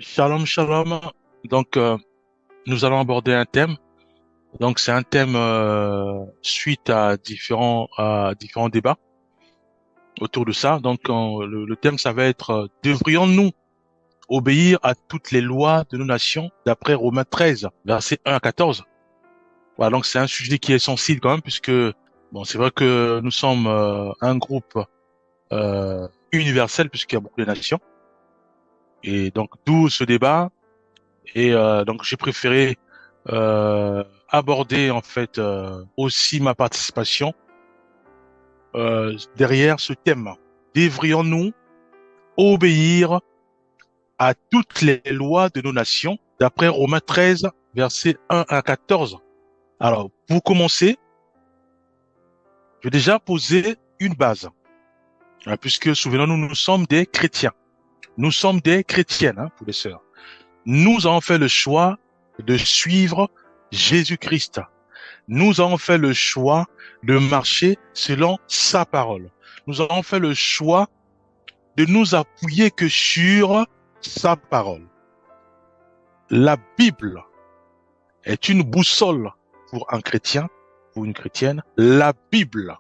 Shalom, shalom. Donc, nous allons aborder un thème. Donc, c'est un thème suite à différents débats autour de ça. Donc, le thème, ça va être devrions-nous obéir à toutes les lois de nos nations d'après Romains 13, versets 1 à 14. Voilà, donc c'est un sujet qui est sensible quand même, puisque bon, c'est vrai que nous sommes un groupe universel, puisqu'il y a beaucoup de nations. Et donc, d'où ce débat. Et donc j'ai préféré aborder en fait aussi ma participation derrière ce thème. Devrions-nous obéir à toutes les lois de nos nations d'après Romains 13, versets 1 à 14. Alors, pour commencer, je vais déjà poser une base, hein, puisque souvenons-nous, nous sommes des chrétiens. Nous sommes des chrétiennes, hein, pour les sœurs. Nous avons fait le choix de suivre Jésus-Christ. Nous avons fait le choix de marcher selon sa parole. Nous avons fait le choix de nous appuyer que sur sa parole. La Bible est une boussole pour un chrétien, pour une chrétienne. La Bible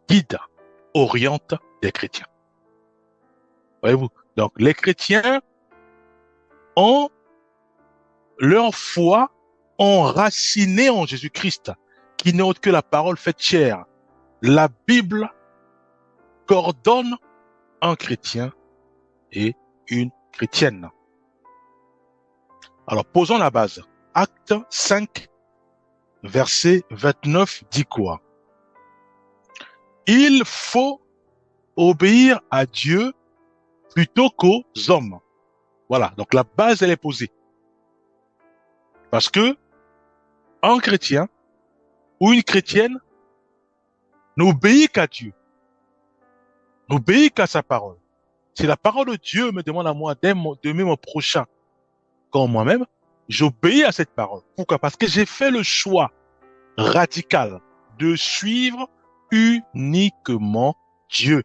guide, oriente des chrétiens. Voyez-vous? Donc, les chrétiens ont leur foi enracinée en Jésus-Christ, qui n'est autre que la parole faite chair. La Bible coordonne un chrétien et une chrétienne. Alors, posons la base. Acte 5, verset 29 dit quoi? Il faut obéir à Dieu plutôt qu'aux hommes. Voilà, donc la base, elle est posée. Parce que un chrétien ou une chrétienne n'obéit qu'à Dieu, n'obéit qu'à sa parole. Si la parole de Dieu me demande à moi d'aimer mon prochain comme moi-même, j'obéis à cette parole. Pourquoi? Parce que j'ai fait le choix radical de suivre uniquement Dieu,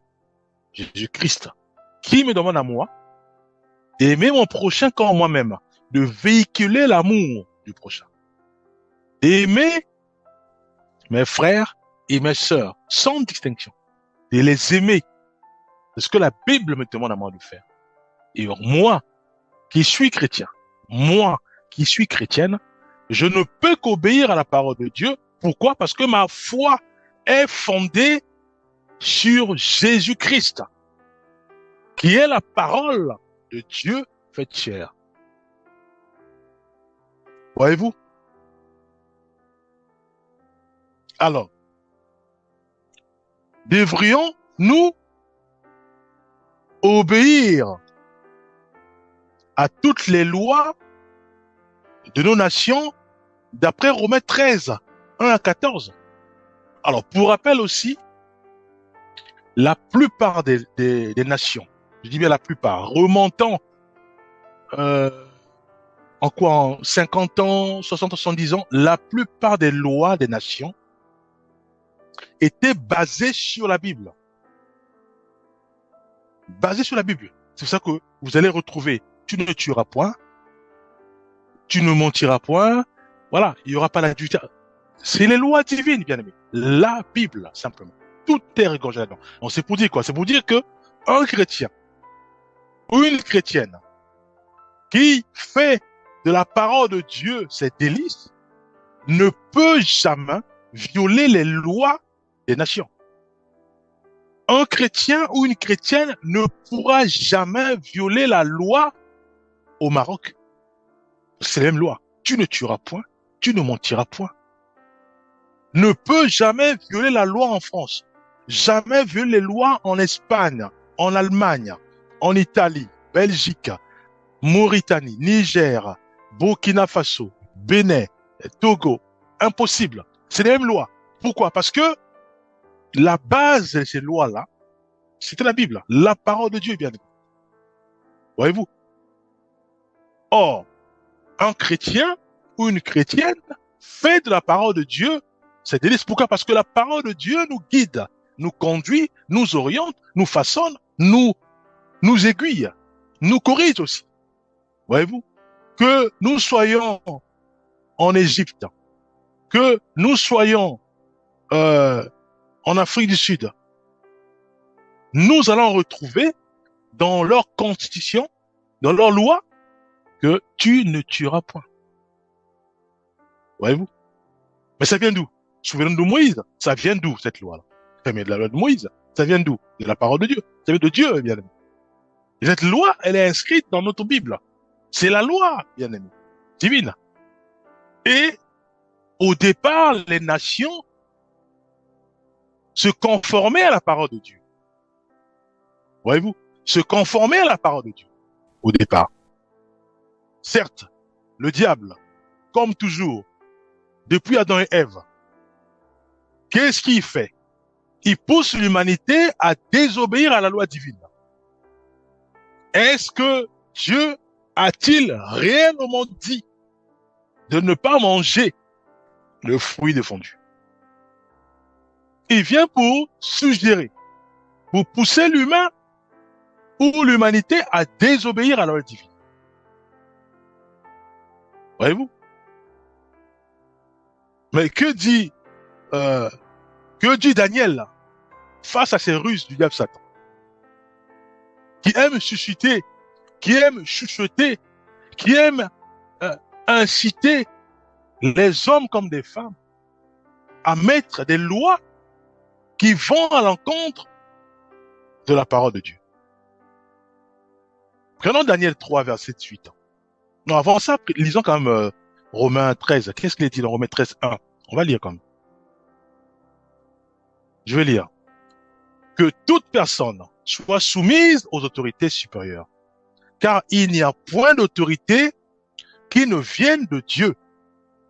Jésus-Christ, qui me demande à moi d'aimer mon prochain comme moi-même, de véhiculer l'amour du prochain, d'aimer mes frères et mes sœurs sans distinction, de les aimer. C'est ce que la Bible me demande à moi de faire. Et moi, qui suis chrétien, moi qui suis chrétienne, je ne peux qu'obéir à la parole de Dieu. Pourquoi? Parce que ma foi est fondée sur Jésus-Christ, qui est la parole de Dieu faite chair. Voyez-vous? Alors, devrions-nous obéir à toutes les lois de nos nations d'après Romains 13, 1 à 14? Alors, pour rappel aussi, la plupart des nations, je dis bien la plupart, remontant euh, en 50 ans, 60 ans, 70 ans, la plupart des lois des nations étaient basées sur la Bible. Basées sur la Bible. C'est pour ça que vous allez retrouver tu ne tueras point, tu ne mentiras point, voilà, il n'y aura pas l'adultère. C'est les lois divines, bien aimé. La Bible, simplement. Tout est régorgé là-dedans. Donc c'est pour dire quoi? C'est pour dire que un chrétien ou une chrétienne qui fait de la parole de Dieu ses délices ne peut jamais violer les lois des nations. Un chrétien ou une chrétienne ne pourra jamais violer la loi au Maroc. C'est la même loi. Tu ne tueras point, tu ne mentiras point. Ne peut jamais violer la loi en France. Jamais violer les lois en Espagne, en Allemagne, en Italie, Belgique, Mauritanie, Niger, Burkina Faso, Bénin, Togo. Impossible. C'est les mêmes lois. Pourquoi? Parce que la base de ces lois-là, c'était la Bible, la parole de Dieu, bien sûr. Voyez-vous? Or, un chrétien ou une chrétienne fait de la parole de Dieu ses délices. Pourquoi? Parce que la parole de Dieu nous guide, nous conduit, nous oriente, nous façonne, nous aiguille, nous corrige aussi. Voyez-vous? Que nous soyons en Égypte, que nous soyons en Afrique du Sud, nous allons retrouver dans leur constitution, dans leur loi, que tu ne tueras point. Voyez-vous? Mais ça vient d'où? Souvenez-vous de Moïse. Ça vient d'où, cette loi-là? Ça vient de la loi de Moïse. Ça vient d'où? De la parole de Dieu. Ça vient de Dieu, bien aimé. Et cette loi, elle est inscrite dans notre Bible. C'est la loi, bien aimé, divine. Et au départ, les nations se conformaient à la parole de Dieu. Voyez-vous? Se conformaient à la parole de Dieu. Au départ. Certes, le diable, comme toujours, depuis Adam et Ève, qu'est-ce qu'il fait? Il pousse l'humanité à désobéir à la loi divine. Est-ce que Dieu a-t-il réellement dit de ne pas manger le fruit défendu? Il vient pour suggérer, pour pousser l'humain ou l'humanité à désobéir à la loi divine. Voyez-vous? Mais que dit Daniel là, face à ces ruses du diable Satan, qui aime susciter, qui aime chuchoter, qui aime inciter les hommes comme des femmes à mettre des lois qui vont à l'encontre de la parole de Dieu. Prenons Daniel 3, verset 8. Non, avant ça, lisons quand même Romains 13. Qu'est-ce qu'il est dit dans Romains 13, 1? On va lire quand même. Je vais lire. Que toute personne soit soumise aux autorités supérieures, car il n'y a point d'autorité qui ne vienne de Dieu.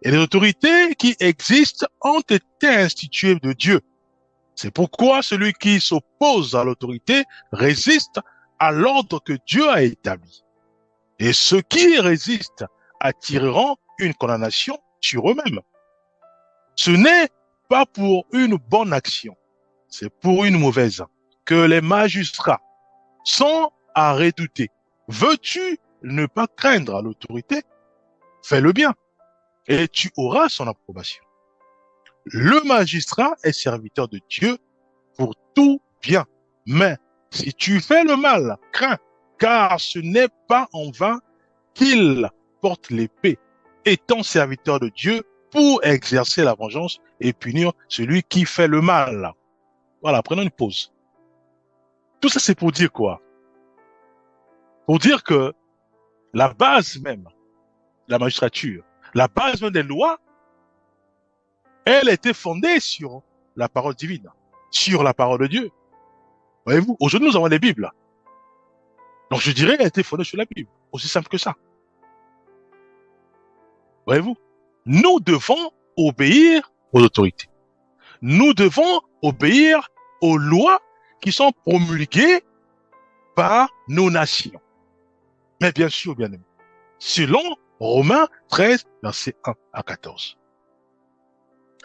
Et les autorités qui existent ont été instituées de Dieu. C'est pourquoi celui qui s'oppose à l'autorité résiste à l'ordre que Dieu a établi. Et ceux qui résistent attireront une condamnation sur eux-mêmes. Ce n'est pas pour une bonne action, c'est pour une mauvaise, que les magistrats sont à redouter. Veux-tu ne pas craindre l'autorité? Fais le bien, et tu auras son approbation. Le magistrat est serviteur de Dieu pour tout bien. Mais si tu fais le mal, crains, car ce n'est pas en vain qu'il porte l'épée, étant serviteur de Dieu pour exercer la vengeance et punir celui qui fait le mal. Voilà, prenons une pause. Tout ça, c'est pour dire quoi? Pour dire que la base même, la magistrature, la base même des lois, elle était fondée sur la parole divine, sur la parole de Dieu. Voyez-vous, aujourd'hui, nous avons les Bibles. Donc, je dirais qu'elle était fondée sur la Bible. Aussi simple que ça. Voyez-vous, nous devons obéir aux autorités. Nous devons obéir aux lois qui sont promulguées par nos nations. Mais bien sûr, bien aimé, selon Romains 13, versets 1 à 14.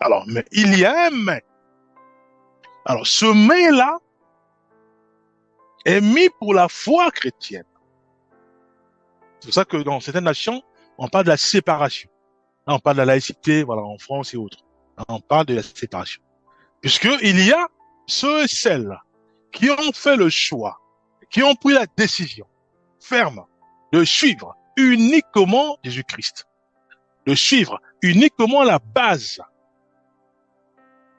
Alors, mais il y a un mais. Alors, ce mais-là est mis pour la foi chrétienne. C'est pour ça que dans certaines nations, on parle de la séparation. Là, on parle de la laïcité, voilà, en France et autres. Là, on parle de la séparation. Puisqu'il y a ceux et celles qui ont fait le choix, qui ont pris la décision ferme de suivre uniquement Jésus-Christ, de suivre uniquement la base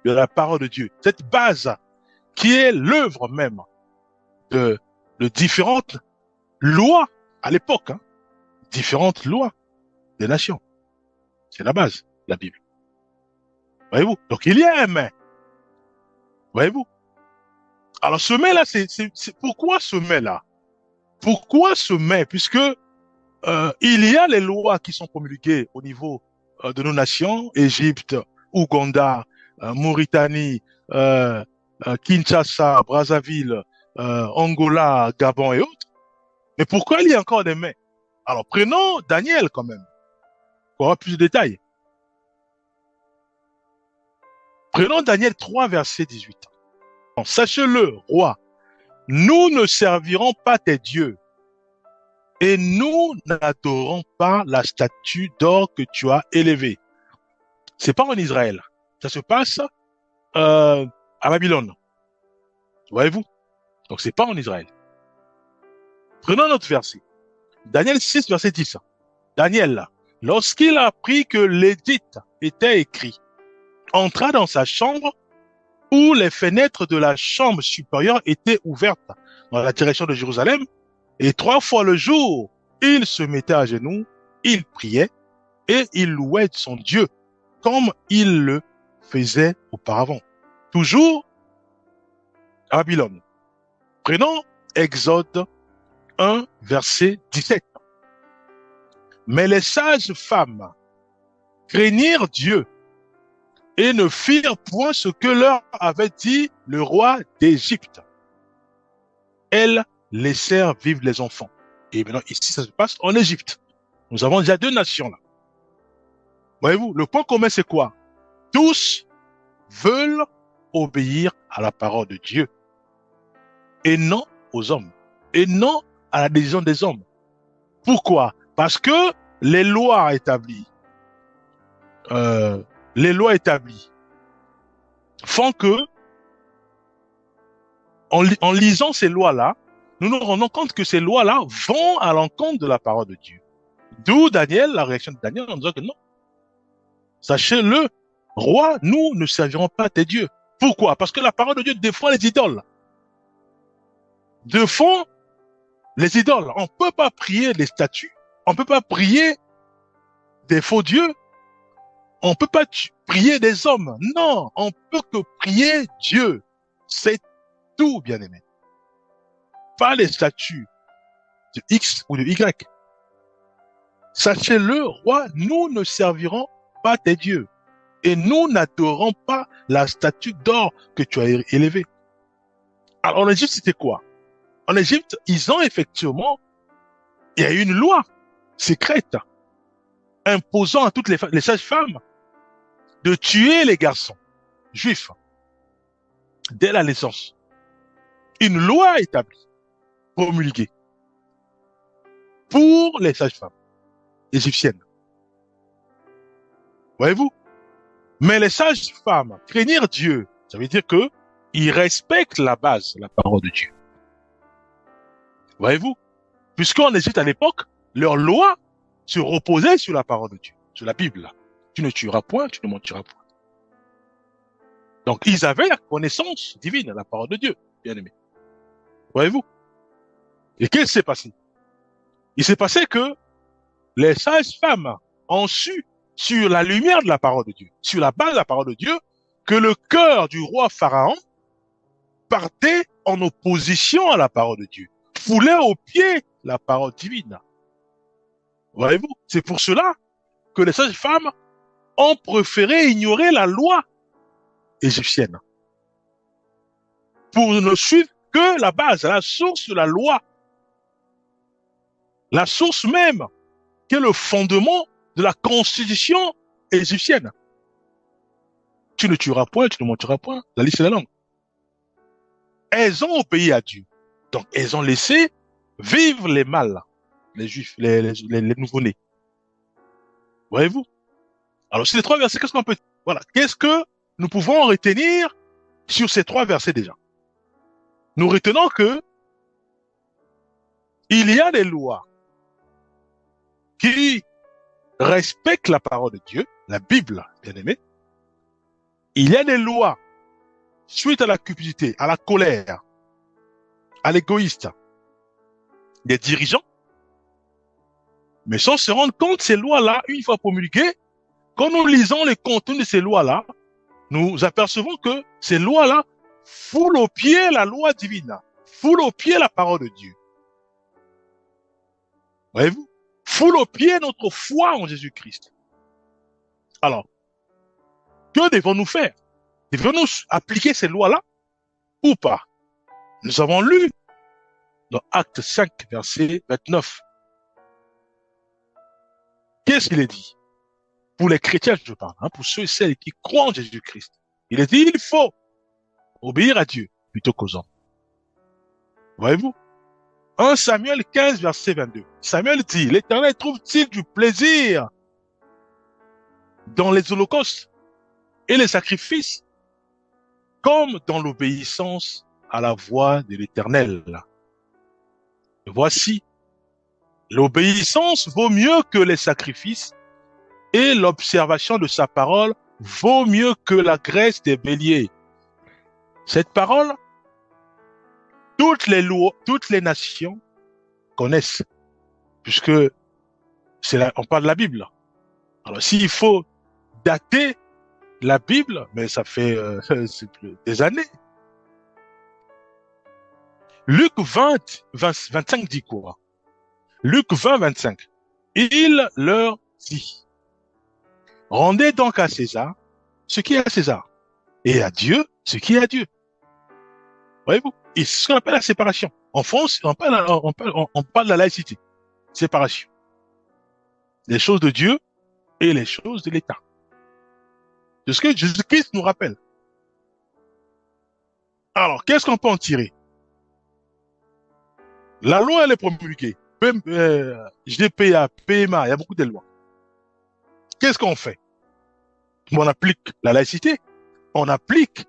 de la parole de Dieu. Cette base qui est l'œuvre même de différentes lois à l'époque, hein, différentes lois des nations. C'est la base, la Bible. Voyez-vous? Donc il y a un mais. Voyez-vous? Alors ce mais-là, c'est pourquoi ce mais-là? Pourquoi ce mais? Puisque il y a les lois qui sont promulguées au niveau de nos nations, Égypte, Ouganda, Mauritanie, Kinshasa, Brazzaville, Angola, Gabon et autres. Mais pourquoi il y a encore des mais? Alors prenons Daniel quand même, pour avoir plus de détails. Prenons Daniel 3, verset 18. Sachez-le, roi, nous ne servirons pas tes dieux, Et nous n'adorons pas la statue d'or que tu as élevée. C'est pas en Israël. Ça se passe à Babylone. Voyez-vous? Donc c'est pas en Israël. Prenons notre verset. Daniel 6, verset 10. Daniel, lorsqu'il apprit que l'édit était écrit, entra dans sa chambre où les fenêtres de la chambre supérieure étaient ouvertes dans la direction de Jérusalem, et 3 fois le jour, il se mettait à genoux, il priait et il louait son Dieu comme il le faisait auparavant. Toujours à Babylone. Prenons Exode 1, verset 17. Mais les sages femmes craignirent Dieu et ne firent point ce que leur avait dit le roi d'Égypte. Elles laissèrent vivre les enfants. Et maintenant, ici, ça se passe en Égypte. Nous avons déjà 2 nations là. Voyez-vous, le point commun, c'est quoi? Tous veulent obéir à la parole de Dieu et non aux hommes, et non à la décision des hommes. Pourquoi? Parce que les lois établies, euh, les lois établies font que, en lisant ces lois-là, nous nous rendons compte que ces lois-là vont à l'encontre de la parole de Dieu. D'où Daniel, la réaction de Daniel en disant que non. Sachez-le, roi, nous ne servirons pas tes dieux. Pourquoi? Parce que la parole de Dieu défend les idoles. Défend les idoles. On ne peut pas prier les statues. On ne peut pas prier des faux dieux. On ne peut pas prier des hommes. Non, on peut que prier Dieu. C'est tout, bien-aimé. Pas les statues de X ou de Y. Sachez-le, roi, nous ne servirons pas tes dieux. Et nous n'adorons pas la statue d'or que tu as élevée. Alors, en Égypte, c'était quoi? En Égypte, ils ont effectivement, il y a une loi secrète imposant à toutes les sages-femmes de tuer les garçons juifs dès la naissance. Une loi établie, promulguée pour les sages-femmes égyptiennes. Voyez-vous? Mais les sages-femmes craignirent Dieu. Ça veut dire que ils respectent la base, la parole de Dieu. Voyez-vous? Puisqu'en Égypte à l'époque, leur loi se reposait sur la parole de Dieu, sur la Bible. Tu ne tueras point, tu ne mentiras point. Donc, ils avaient la connaissance divine, la parole de Dieu, bien aimé. Voyez-vous? Et qu'est-ce qui s'est passé? Il s'est passé que les sages-femmes ont su, sur la lumière de la parole de Dieu, sur la base de la parole de Dieu, que le cœur du roi Pharaon partait en opposition à la parole de Dieu, foulait aux pieds la parole divine. Voyez-vous? C'est pour cela que les sages-femmes ont préféré ignorer la loi égyptienne pour ne suivre que la base, la source de la loi, la source même qui est le fondement de la constitution égyptienne. Tu ne tueras point, tu ne mentiras point. La liste est la langue. Elles ont obéi à Dieu. Donc, elles ont laissé vivre les mâles, les juifs, les nouveau-nés. Voyez-vous? Alors, ces 3 versets, qu'est-ce qu'on peut... Voilà. Qu'est-ce que nous pouvons retenir sur ces 3 versets déjà? Nous retenons que il y a des lois qui respectent la parole de Dieu, la Bible, bien aimé. Il y a des lois suite à la cupidité, à la colère, à l'égoïste des dirigeants. Mais sans se rendre compte, ces lois-là, une fois promulguées, quand nous lisons les contenus de ces lois-là, nous apercevons que ces lois-là foulent au pied la loi divine, foulent au pied la parole de Dieu. Voyez-vous? Foulent au pied notre foi en Jésus-Christ. Alors, que devons-nous faire? Devons-nous appliquer ces lois-là ou pas? Nous avons lu dans Acte 5, verset 29. Qu'est-ce qu'il est dit? Pour les chrétiens, je parle, pour ceux et celles qui croient en Jésus-Christ. Il est dit, il faut obéir à Dieu plutôt qu'aux hommes. Voyez-vous? 1 Samuel 15, verset 22. Samuel dit, l'Éternel trouve-t-il du plaisir dans les holocaustes et les sacrifices comme dans l'obéissance à la voix de l'Éternel? Voici, l'obéissance vaut mieux que les sacrifices et l'observation de sa parole vaut mieux que la graisse des béliers. Cette parole, toutes les nations connaissent, puisque on parle de la Bible. Alors, s'il faut dater la Bible, mais ça fait des années. Luc 25 dit quoi? Luc 20, 25. Il leur dit, rendez donc à César ce qui est à César, et à Dieu ce qui est à Dieu. Voyez-vous? Et c'est ce qu'on appelle la séparation. En France, on parle de la laïcité. Séparation. Les choses de Dieu et les choses de l'État. C'est ce que Jésus-Christ nous rappelle. Alors, qu'est-ce qu'on peut en tirer? La loi, elle est promulguée. GDPR, PMA, il y a beaucoup de lois. Qu'est-ce qu'on fait? On applique la laïcité. On applique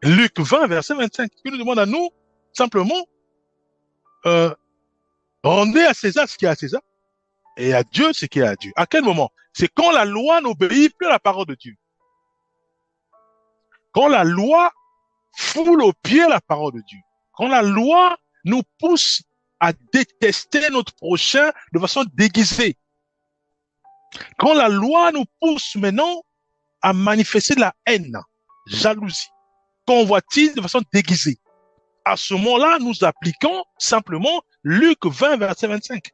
Luc 20, verset 25, qui nous demande à nous, simplement, rendez à César ce qui est à César, et à Dieu ce qui est à Dieu. À quel moment? C'est quand la loi n'obéit plus à la parole de Dieu. Quand la loi foule aux pieds la parole de Dieu. Quand la loi nous pousse à détester notre prochain de façon déguisée. Quand la loi nous pousse maintenant à manifester de la haine, jalousie, convoitise de façon déguisée. À ce moment-là, nous appliquons simplement Luc 20, verset 25.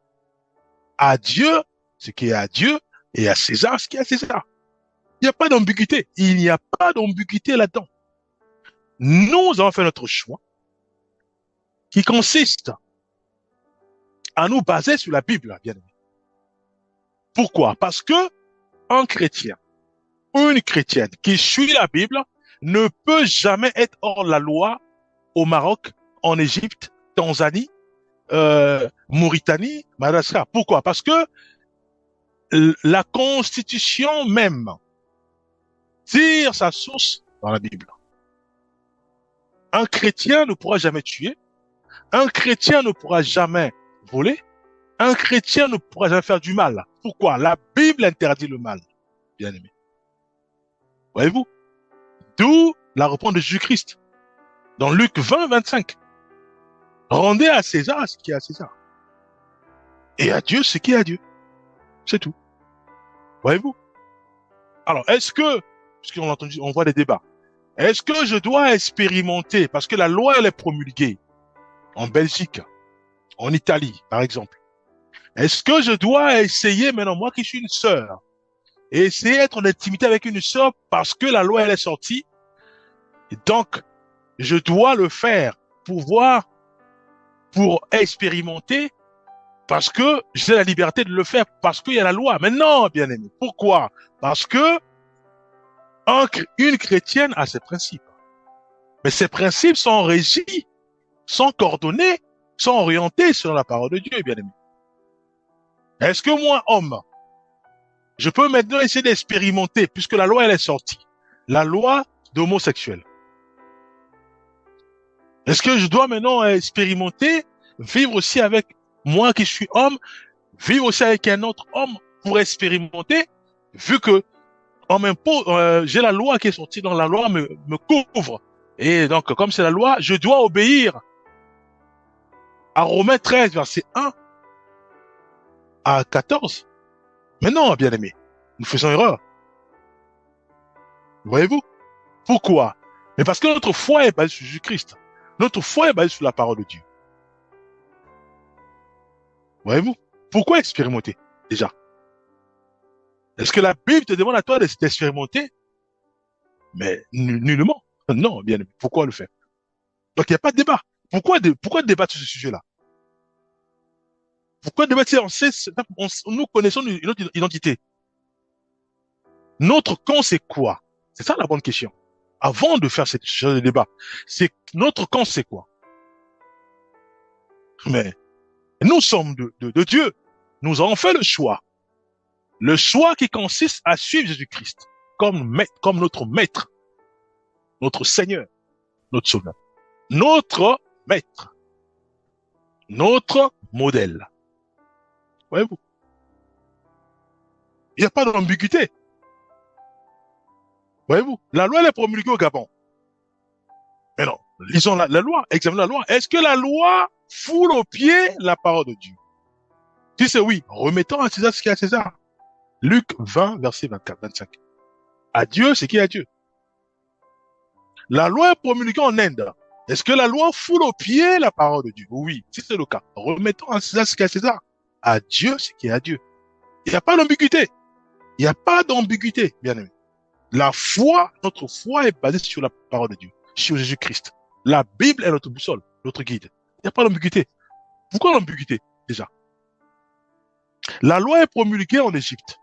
À Dieu, ce qui est à Dieu, et à César, ce qui est à César. Il n'y a pas d'ambiguïté. Il n'y a pas d'ambiguïté là-dedans. Nous avons fait notre choix qui consiste à nous baser sur la Bible, bien aimé. Pourquoi? Parce que un chrétien ou une chrétienne qui suit la Bible ne peut jamais être hors la loi au Maroc, en Égypte, Tanzanie, Mauritanie, Madagascar. Pourquoi? Parce que la Constitution même tire sa source dans la Bible. Un chrétien ne pourra jamais tuer, un chrétien ne pourra jamais voler, un chrétien ne pourra jamais faire du mal. Pourquoi? La Bible interdit le mal, bien aimé. Voyez-vous? D'où la réponse de Jésus-Christ. Dans Luc 20, 25. Rendez à César ce qui est à César. Et à Dieu ce qui est à Dieu. C'est tout. Voyez-vous? Alors, est-ce que, puisqu'on a entendu, on voit des débats, est-ce que je dois expérimenter, parce que la loi, elle est promulguée en Belgique, en Italie, par exemple. Est-ce que je dois essayer maintenant, moi qui suis une sœur, et essayer d'être en intimité avec une sœur parce que la loi, elle est sortie? Et donc, je dois le faire pour expérimenter, parce que j'ai la liberté de le faire, parce qu'il y a la loi. Mais non, bien aimé. Pourquoi? Parce que une chrétienne a ses principes. Mais ces principes sont régis, sont coordonnés, sont orientés selon la parole de Dieu, bien aimé. Est-ce que moi, homme, je peux maintenant essayer d'expérimenter, puisque la loi, elle est sortie, la loi d'homosexuel. Est-ce que je dois maintenant expérimenter, vivre aussi avec moi qui suis homme, vivre aussi avec un autre homme pour expérimenter, vu que on m'impose, j'ai la loi qui est sortie, donc la loi me couvre. Et donc, comme c'est la loi, je dois obéir à Romains 13, verset 1 à 14. Mais non, bien aimé, nous faisons erreur. Voyez-vous? Pourquoi? Mais parce que notre foi est basée sur Jésus-Christ. Notre foi est basée sur la parole de Dieu. Voyez-vous? Pourquoi expérimenter, déjà? Est-ce que la Bible te demande à toi d'expérimenter? Mais nullement. Non, bien aimé. Pourquoi le faire? Donc, il n'y a pas de débat. Pourquoi débattre sur ce sujet-là? Pourquoi débattre si nous connaissons notre identité? Notre camp, c'est quoi? C'est ça la bonne question. Avant de faire ce genre de débat, c'est notre camp, c'est quoi? Mais nous sommes de Dieu. Nous avons fait le choix. Le choix qui consiste à suivre Jésus-Christ comme notre maître, notre Seigneur, notre Sauveur, notre maître, notre modèle. Voyez-vous? Il n'y a pas d'ambiguïté. Voyez-vous? La loi, elle est promulguée au Gabon. Mais non, lisons la loi, examinons la loi. Est-ce que la loi foule aux pieds la parole de Dieu? Si c'est oui, remettons à César ce qui est à César. Luc 20, verset 24, 25. À Dieu ce qui est à Dieu. La loi est promulguée en Inde. Est-ce que la loi foule aux pieds la parole de Dieu? Oui, si c'est le cas. Remettons à César ce qui est à César. À Dieu ce qui est à Dieu. Il n'y a pas d'ambiguïté. Il n'y a pas d'ambiguïté, bien aimé. La foi, notre foi est basée sur la parole de Dieu, sur Jésus-Christ. La Bible est notre boussole, notre guide. Il n'y a pas d'ambiguïté. Pourquoi l'ambiguïté, déjà? La loi est promulguée en Égypte.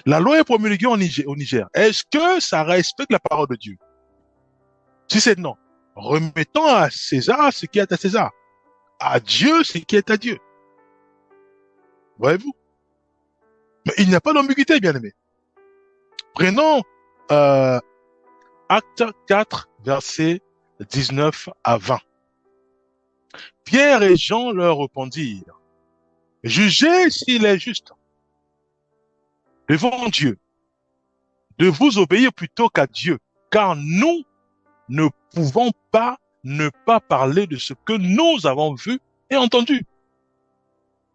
La loi est promulguée au Niger. Est-ce que ça respecte la parole de Dieu? Si c'est non, remettons à César ce qui est à César. À Dieu ce qui est à Dieu. Voyez-vous? Mais il n'y a pas d'ambiguïté, bien aimé. Prenons Acte 4, versets 19 à 20. Pierre et Jean leur répondirent: jugez s'il est juste devant Dieu de vous obéir plutôt qu'à Dieu, car nous ne pouvons pas ne pas parler de ce que nous avons vu et entendu.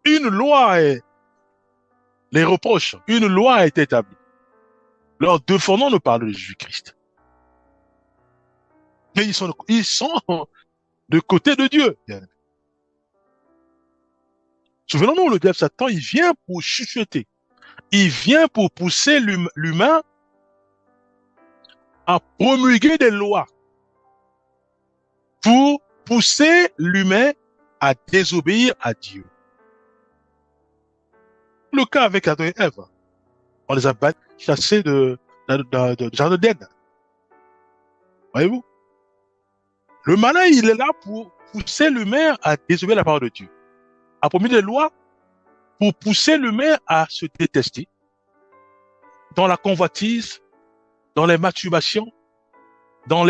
Une loi est les reproches, une loi a été établie. Leur défendons nous parler de Jésus-Christ. Mais ils sont de côté de Dieu. Souvenons-nous, le diable Satan, il vient pour chuchoter. Il vient pour pousser l'humain à promulguer des lois, pour pousser l'humain à désobéir à Dieu. Le cas avec Adam et Ève, on les a chassés de jardin d'Éden. Voyez-vous? Le malin, il est là pour pousser l'humain à désobéir à la parole de Dieu, à promulguer des lois pour pousser l'humain à se détester dans la convoitise, dans les masturbations, dans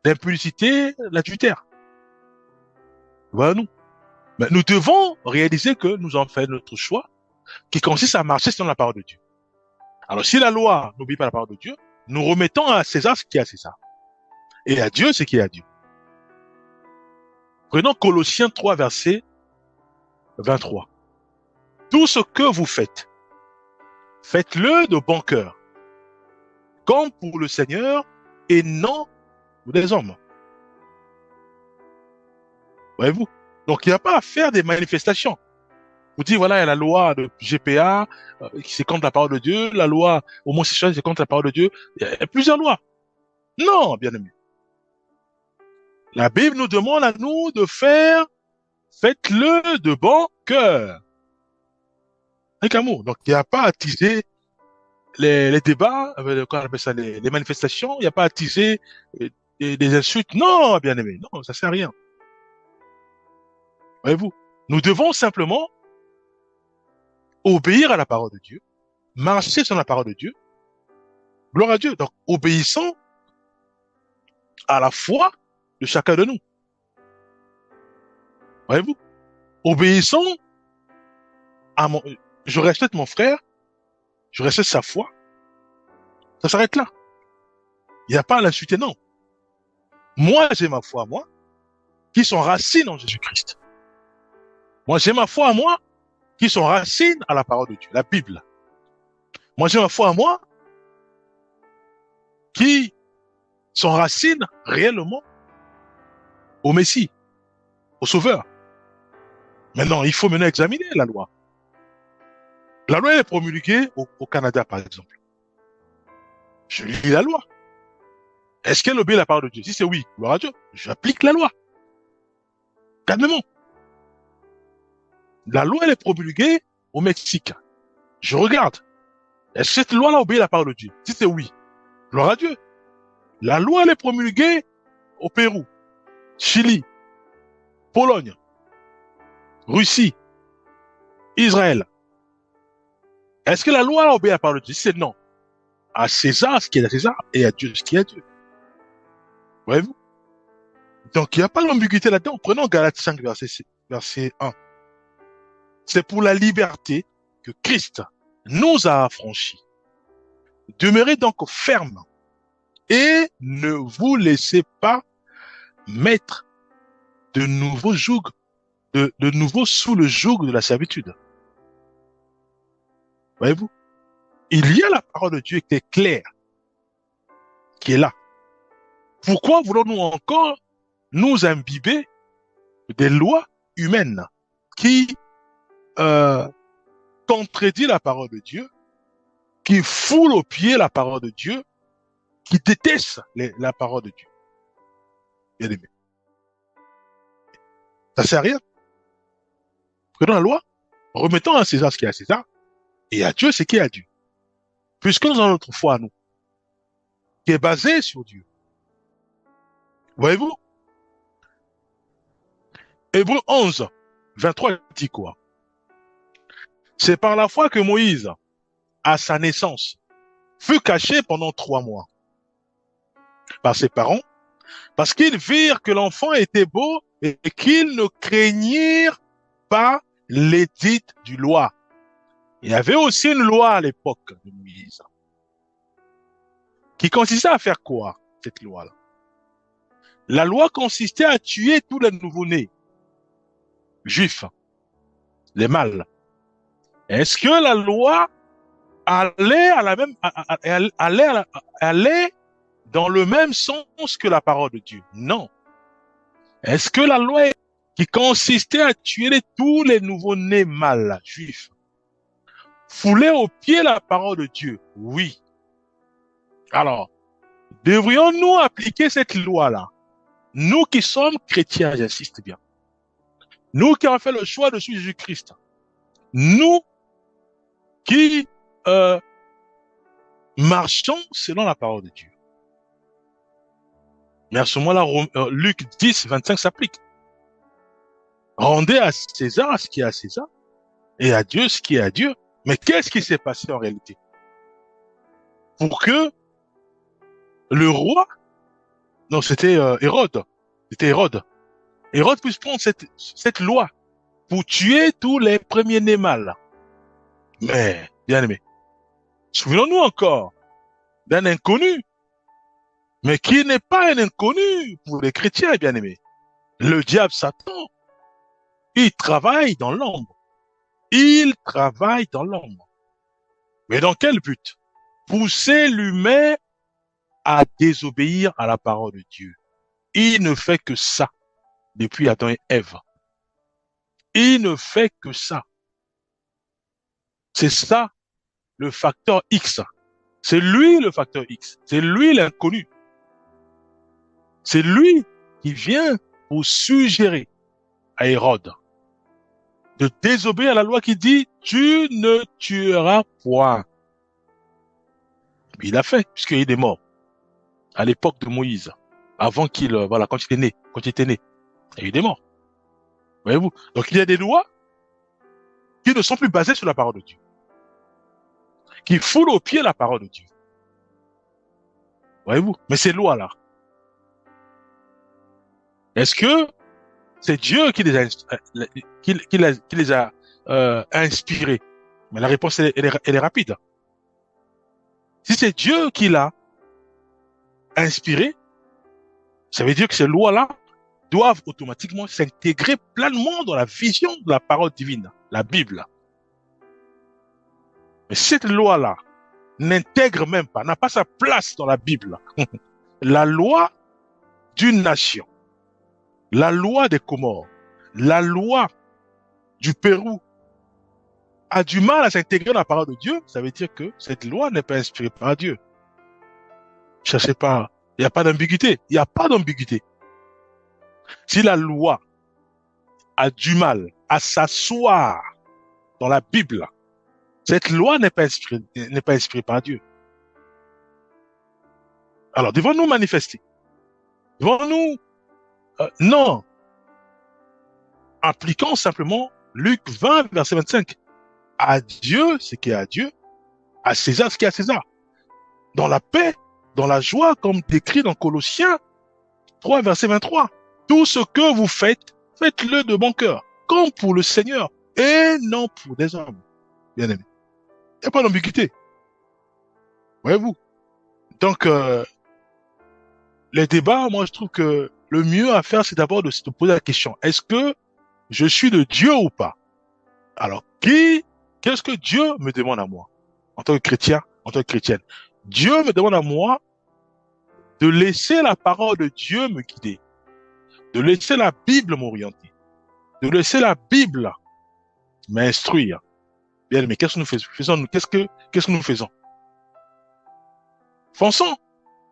l'impudicité, l'adultère. Voilà nous. Mais nous devons réaliser que nous avons fait notre choix qui consiste à marcher selon la parole de Dieu. Alors si la loi n'obéit pas à la parole de Dieu, nous remettons à César ce qui est à César et à Dieu ce qui est à Dieu. Prenons Colossiens 3, verset 23. Tout ce que vous faites, faites-le de bon cœur, comme pour le Seigneur et non pour les hommes. Voyez-vous? Donc, il n'y a pas à faire des manifestations. Vous dites, voilà, il y a la loi de GPA, qui c'est contre la parole de Dieu, la loi homosexuelle, c'est contre la parole de Dieu. Il y a plusieurs lois. Non, bien aimé. La Bible nous demande à nous de faire, faites-le de bon cœur. Avec amour. Donc, il n'y a pas à attiser les débats, on appelle ça les manifestations, il n'y a pas à attiser des insultes. Non, bien aimé. Non, ça sert à rien. Voyez-vous? Nous devons simplement obéir à la parole de Dieu, marcher sur la parole de Dieu. Gloire à Dieu. Donc, obéissons à la foi de chacun de nous. Voyez-vous? Obéissons à je respecte mon frère, je respecte sa foi. Ça s'arrête là. Il n'y a pas à l'insulter, non. Moi, j'ai ma foi à moi, qui sont racines en Jésus-Christ. Moi, j'ai ma foi à moi, qui sont racines à la parole de Dieu, la Bible. Moi, j'ai ma foi à moi, qui sont racines réellement au Messie, au Sauveur. Maintenant, il faut maintenant examiner la loi. La loi est promulguée au Canada, par exemple. Je lis la loi. Est-ce qu'elle obéit à la parole de Dieu? Si c'est oui, gloire à Dieu, j'applique la loi. Calmement. La loi, elle est promulguée au Mexique. Je regarde. Est-ce que cette loi-là obéit à la parole de Dieu? Si c'est oui, gloire à Dieu. La loi, elle est promulguée au Pérou, Chili, Pologne, Russie, Israël. Est-ce que la loi a obéi à la parole de Dieu? C'est non. À César ce qui est à César et à Dieu ce qui est à Dieu. Voyez-vous? Donc, il n'y a pas d'ambiguïté là-dedans. Prenons Galates 5, verset 1. C'est pour la liberté que Christ nous a affranchis. Demeurez donc fermes et ne vous laissez pas mettre de nouveau de nouveau sous le joug de la servitude. Voyez-vous? Il y a la parole de Dieu qui est claire, qui est là. Pourquoi voulons-nous encore nous imbiber des lois humaines qui contredisent la parole de Dieu, qui foulent aux pieds la parole de Dieu, qui détestent la parole de Dieu? Bien aimé. Ça sert à rien. Prenons la loi, remettons à César ce qui est à César, et à Dieu ce qui est à Dieu. Puisque nous avons notre foi à nous, qui est basée sur Dieu. Voyez-vous? Hébreux 11, 23 dit quoi? C'est par la foi que Moïse, à sa naissance, fut caché pendant 3 mois par ses parents, parce qu'ils virent que l'enfant était beau et qu'ils ne craignirent pas l'édit du loi. Il y avait aussi une loi à l'époque de Moïse, qui consistait à faire quoi, cette loi-là? La loi consistait à tuer tous les nouveau-nés, juifs, les mâles. Est-ce que la loi allait dans le même sens que la parole de Dieu? Non. Est-ce que la loi qui consistait à tuer tous les nouveau-nés mâles, juifs, foulait au pied la parole de Dieu? Oui. Alors, devrions-nous appliquer cette loi-là? Nous qui sommes chrétiens, j'insiste bien. Nous qui avons fait le choix de suivre Jésus-Christ. Nous qui marchons selon la parole de Dieu. Mais à ce moment-là, Luc 10, 25 s'applique. Rendez à César ce qui est à César et à Dieu ce qui est à Dieu. Mais qu'est-ce qui s'est passé en réalité? Pour que le roi, non, c'était Hérode, Hérode puisse prendre cette loi pour tuer tous les premiers-nés mâles. Mais, bien aimé, souvenons-nous encore d'un inconnu, mais qui n'est pas un inconnu pour les chrétiens, bien aimés. Le diable Satan, il travaille dans l'ombre. Il travaille dans l'ombre. Mais dans quel but? Pousser l'humain à désobéir à la parole de Dieu. Il ne fait que ça depuis Adam et Ève. Il ne fait que ça. C'est ça le facteur X. C'est lui le facteur X. C'est lui l'inconnu. C'est lui qui vient pour suggérer à Hérode de désobéir à la loi qui dit « Tu ne tueras point ». Il l'a fait, puisqu'il est mort à l'époque de Moïse, avant qu'il, quand il était né, et il est mort. Voyez-vous? Donc il y a des lois qui ne sont plus basées sur la parole de Dieu, qui foulent au pied la parole de Dieu. Voyez-vous? Mais ces lois-là, est-ce que c'est Dieu qui les a inspirés? Mais la réponse, elle est rapide. Si c'est Dieu qui l'a inspiré, ça veut dire que ces lois-là doivent automatiquement s'intégrer pleinement dans la vision de la parole divine, la Bible. Mais cette loi-là n'intègre même pas, n'a pas sa place dans la Bible. La loi d'une nation, la loi des Comores, la loi du Pérou a du mal à s'intégrer dans la parole de Dieu, ça veut dire que cette loi n'est pas inspirée par Dieu. Cherchez pas, il n'y a pas d'ambiguïté, il n'y a pas d'ambiguïté. Si la loi a du mal à s'asseoir dans la Bible, cette loi n'est pas inspirée par Dieu. Alors, devons-nous manifester? Devons-nous... non. appliquant simplement Luc 20, verset 25. À Dieu ce qui est à Dieu, à César ce qui est à César. Dans la paix, dans la joie, comme décrit dans Colossiens 3, verset 23. Tout ce que vous faites, faites-le de bon cœur, comme pour le Seigneur, et non pour des hommes. Bien aimé. Il n'y a pas d'ambiguïté. Voyez-vous? Donc, les débats, moi, je trouve que le mieux à faire, c'est d'abord de se poser la question. Est-ce que je suis de Dieu ou pas? Alors, qu'est-ce que Dieu me demande à moi? En tant que chrétien, en tant que chrétienne. Dieu me demande à moi de laisser la parole de Dieu me guider. De laisser la Bible m'orienter. De laisser la Bible m'instruire. Bien, mais qu'est-ce que nous faisons? Qu'est-ce que nous faisons? Fonçons,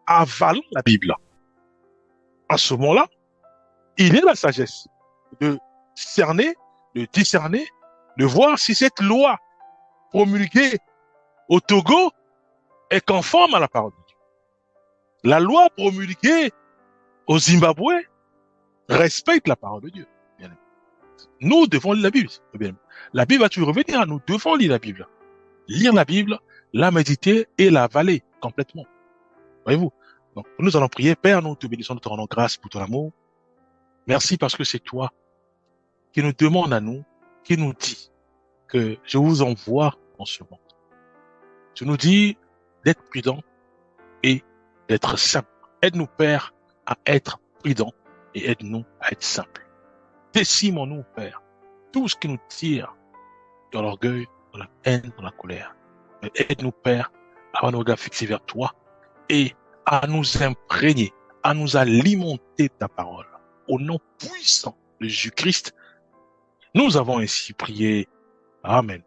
avalons la Bible. À ce moment-là, il est la sagesse de cerner, de discerner, de voir si cette loi promulguée au Togo est conforme à la parole de Dieu. La loi promulguée au Zimbabwe respecte la parole de Dieu. Bien. Nous devons lire la Bible. Bien. La Bible va toujours revenir. Nous devons lire la Bible. Lire la Bible, la méditer et la avaler complètement. Voyez-vous? Donc, nous allons prier. Père, nous te bénissons, nous te rendons grâce pour ton amour. Merci parce que c'est toi qui nous demande à nous, qui nous dit que je vous envoie en ce monde. Tu nous dis d'être prudent et d'être simple. Aide-nous, Père, à être prudent et aide-nous à être simple. Décimons-nous, Père, tout ce qui nous tire dans l'orgueil, dans la haine, dans la colère. Mais aide-nous, Père, à avoir nos regards fixés vers toi et à nous imprégner, à nous alimenter de ta parole. Au nom puissant de Jésus-Christ, nous avons ainsi prié. Amen.